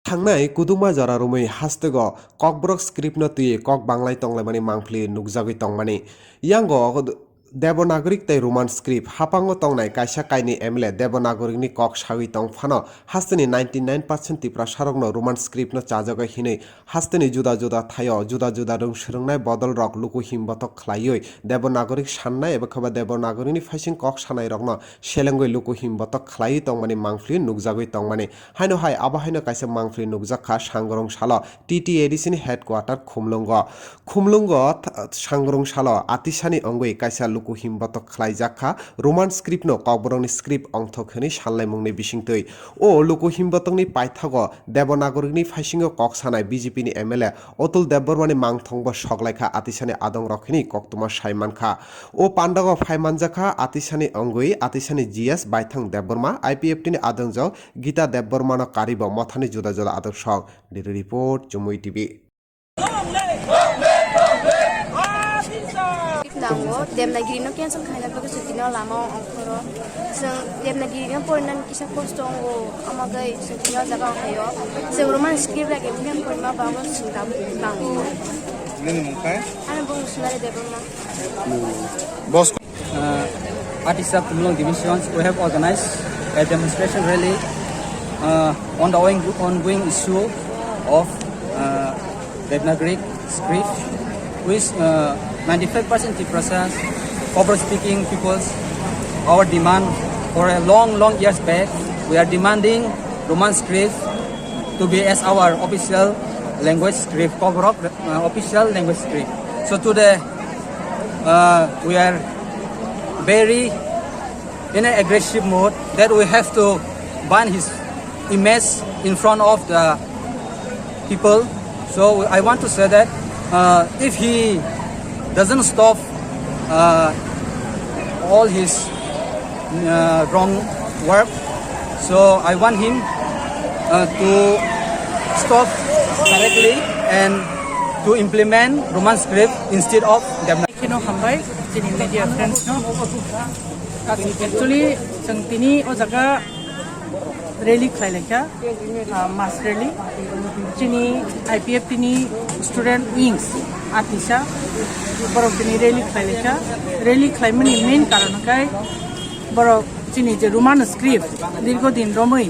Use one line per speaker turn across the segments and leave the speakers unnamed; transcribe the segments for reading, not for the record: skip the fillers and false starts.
थांनाय कुदुमा जरा रुमै हास्तेग ककब्रक स्क्रिप्ट न तुये कक बांग्लाय तंगलायमानि मांफ्लि नुकजागै तंमानि यांगो देवनागरिक तै रोमान स्क्रिप्ट हापांगो तंगनाय कायसा कायनि एमएलए देवनागरिकनि कक सागै तंगफानो हास्तेनि 99% तिप्रा सारगनो रोमान स्क्रिप्ट न चाजगै हिनै हास्तेनि जुदा जुदा थायो जुदा जुदा रों सोलोंनाय बदल रक लुकु हिमबतक खलायै देवनागरिक साननाय एबा खबा देवनागरिकनि फाइसिं कक सानाय रकनो सेलेंगै लुकु हिमबतक खलायै तंमानि मांफ्लि नुकजागै तंमानि हायनो हाय आबाहायनो कायसा मांफ्लि नुकजाखा सांगरं सालो टीटीएडीसी नि हेडक्वार्टर खुमलुंग सांगरं सालो आतिसानि अंगै कायसा लुकु हिमबतक खलायजाखा रोमान स्क्रिप्ट नो ककबरंनि स्क्रिप्ट अंथखनि सानलाय मुंनि बिसिंतै ओ लुकु हिमबतकनि पाइथागो देवनागरिकनि फाइसिंगो कक सानाय बीजेपी नि एमएलए अतुल देवबर्मानि मांथंबो सकलायखा आतिसानि आदं रखिनि कक्तुमा सायमानखा ओ पान्डागो फायमानजाखा आतिसानि अंगै आतिसानि जीएस बायथां देवबर्मा आईपीएफटी नि आदंजो गीता देवबर्मानो कारिबो मथानि जुदा जुदा आदर्श डिरो रिपोर्ट जमुई टीवी
नांगौ देवनागिरिनो कैंसल खालामनायखौ सुतिनो लामा अंखरो जों देवनागिरिनो फरायनानै किसा खस्थ' अंगो आमागै सुतिनो जागा हायो जों रोमान स्क्रिप्ट लागे बुकेन फरायमा बाबो सुंदा नांगौ
नों मुंखाय
आरो बुंसुनाय देबमा
बस
Atisa Khumulwng divisions, we have organized a demonstration rally on the ongoing issue of Devanagari script, which 95% process Cobra-speaking peoples. Our demand for a long years back, we are demanding Roman script to be as our official language script, Cobra official language script. So today we are very in an aggressive mode that we have to ban his image in front of the people. So I want to say that if he doesn't stop all his wrong work, so I want him to stop directly and to implement Roman script instead of Devanagari.
Jadi media friends no actually sang tini o jaga rally khlailekha mass rally chini IPF tini student wings Atisa borok tini rally khlaimani main karon kai borok chini je roman script dirgo din romoi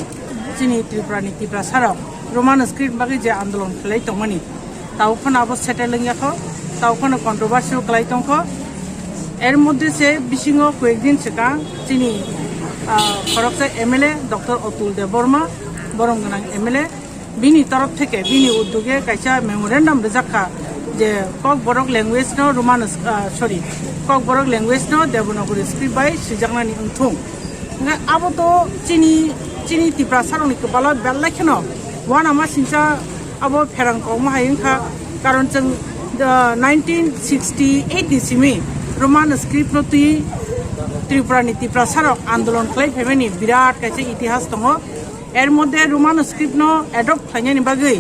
chini tripra sarok roman script bagi je andolon khlai tongmani tau khona abo settling yakho tau khona controversy khlai tongkho এর মধ্যে সে বিশিঙ্গ কয়েকদিন সেকা তিনি খরকসা MLA doctor Atul Debbarma বরমগানাং MLA বিনি তরফ থেকে বিনি উদ্যোগে কাইসা মেমোরেন্ডাম রেজাখা যে কক বরক ল্যাঙ্গুয়েজ ন রোমান কক বরক ল্যাঙ্গুয়েজ ন দেবনাগরী স্ক্রিপ্ট বাই সিজাংনানি উনথুং আবো তো চিনি তিপ্রা সারনি কবাল বেললাইখেন ওয়ান আমা সিনসা আবো ফেরাং কমা হাইংখা কারণ जों 1968 नि सिमी रोमान स्क्रिप्ट नो तुई त्रिपुरा नीति प्रसारक आंदोलन खाई फेमेनि बिराट कायसे इतिहास दङ एर मध्य रोमान स्क्रिप्ट नो एडप्ट खायनायनि बागै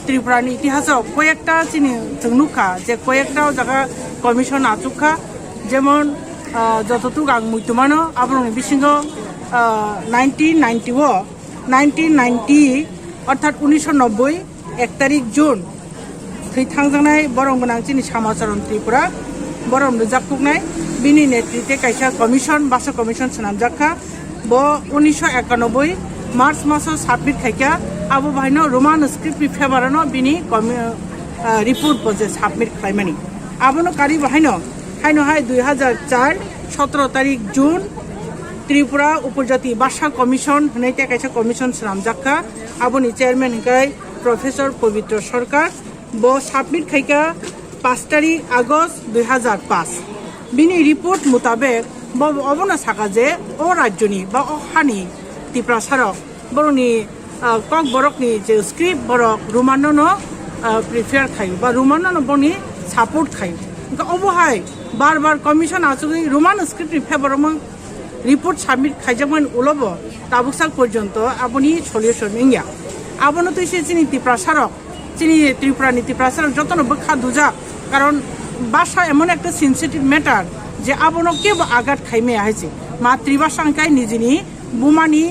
त्रिपुरानि इतिहासाव कयेकटा चिनि जों नुखा जे कयेकटा जागा कमिशन आचुखा जेमन जतटुक आं मुइतुमानो आब्रनि बिसिंग 1990 अर्थात 1990 1 तारिख जुन थैथांजानाय बरंगनां चिनि समाचारन त्रिपुरा बरम जाकुकनाय बिनि नेतृत्वे कायसा कमिशन बासा कमिशन सनामजाखा ब 1991 मार्च मासाव साबमिट खायखा आबो बाहायनो रोमान स्क्रिप्ट फेभारानो बिनि रिपोर्ट बजे साबमिट खालामनानि आबोनो कारि बाहायनो हायनो हाय 2004 17 तारिख जुन त्रिपुरा उपजाति बासा कमिशन हनैते कायसा कमिशन सनामजाखा आबोनि चेयरमैन हिकाय प्रोफेसर पवित्र सरकार ब साबमिट खायखा 5 तारिख आगस्ट 2005 बिनि रिपोर्ट मुताबिक अबना साका जे ओ राज्यनि बा ओ हानि तिप्रा सारक बरनि कक बरकनि जे स्क्रिप्ट बरक रोमाननो प्रिफेयर खायो बा रोमाननो बनि सपोर्ट खायो अबहाय बार कमिशन आसुगै रोमान स्क्रिप्ट फेवरम रिपोर्ट सबमिट खायजमन उलब ताबुकसाक पर्यन्त आबनि सलिउशन इंया आबनो तैसे चिनि तिप्रा सारक चिनि त्रिपुरा नीति प्रसारक যতন বখা দুজা কারণ ভাষা এমন একটা সেনসিটিভ ম্যাটার যে আবনো কেবো আঘাত খাইমে আইছে মাতৃভাষা আঙ্কাই নিজেনি বুমানি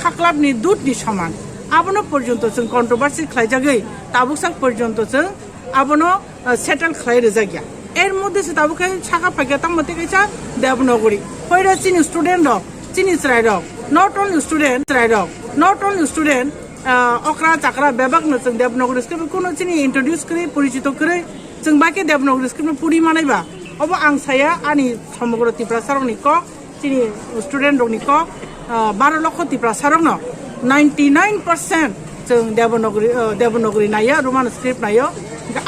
খাকলাবনি দুধনি সমান abono porjonto जों controversy khlaijagei tabuk sak porjonto जों abono settle khlai rejagya এর মধ্যে সে তাবুকে ছাকা ফাইকা তাম মতে কাইছা দেবনগরী হইরা চিনি স্টুডেন্ট রক চিনি চরাই রক নট অনলি স্টুডেন্ট চরাই রক নট অনলি স্টুডেন্ট অকরা চাকরা বেবাক ন जों দেবনগরী স্ক্রিপ্ট কোন চিনি ইন্ট্রোডিউস করে পরিচিত করে जों বাকি দেবনগরী স্ক্রিপ্ট পুরি মানাইবা অব আং সায়া আনি সমগ্র ত্রিপুরা সারংনি ক চিনি স্টুডেন্ট রকনি ক 12 লক্ষ ত্রিপুরা সারং ন 99% जों দেবনগরী নাইয়া রোমান স্ক্রিপ্ট নাইয়া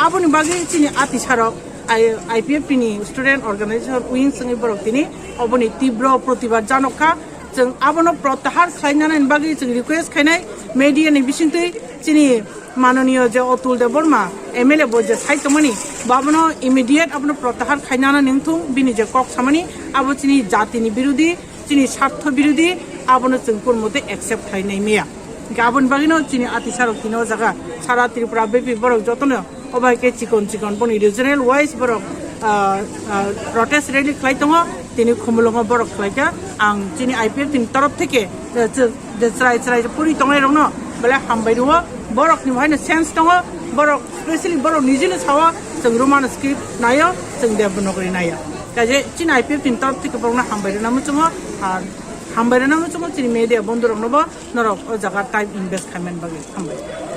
আবনি বাকি চিনি আতিসা rock IPF ni student organization wing संगे बरक तिनी अबनि तीव्र प्रतिबाद जानखा जों आबनो प्रत्याहार खालायनानै बागै जों रिक्वेस्ट खायनाय मीडिया नि बिसिंतै चिनि माननीय जे अतुल देव बर्मा MLA बजे साइतमनि बाबनो इमिडिएट आबनो प्रत्याहार खायनानै नोंथुं बिनि जे कक सामानि आबो चिनि जातिनि बिरोधी चिनि स्वार्थ बिरोधी आबनो जों कोनमते एक्सेप्ट खायनाय मेया गाबोन बागैनो चिनि आतिसारक तिनो जागा सारा त्रिपुरा बेबि बरक जतनो অবাইকে চিকন বনি রিজনাল ওয়াইজ বরক প্রটেস্ট রেলি খাই দङ তিনি খুমুলুং বরক খাইকা আং চিনি IPF তিন তরফ থেকে যে চাই পুরি দङাই রং বলে হামবাই দङ বরক नि ভাইनो सेन्स दङ বরক স্পেশালি বরক निजिनो सावा जों रोमान स्क्रिप्ट नायो जों देबनगरी नायो काजे चिनि IPF তিন তরফ থেকে বরক हामबाय नामो जों আর हामबाय नामो जों चिनि मेडिया बন্ধ रंनोबो नरक जागा टाइम इनभेस्ट खायमेन बागै हामबाय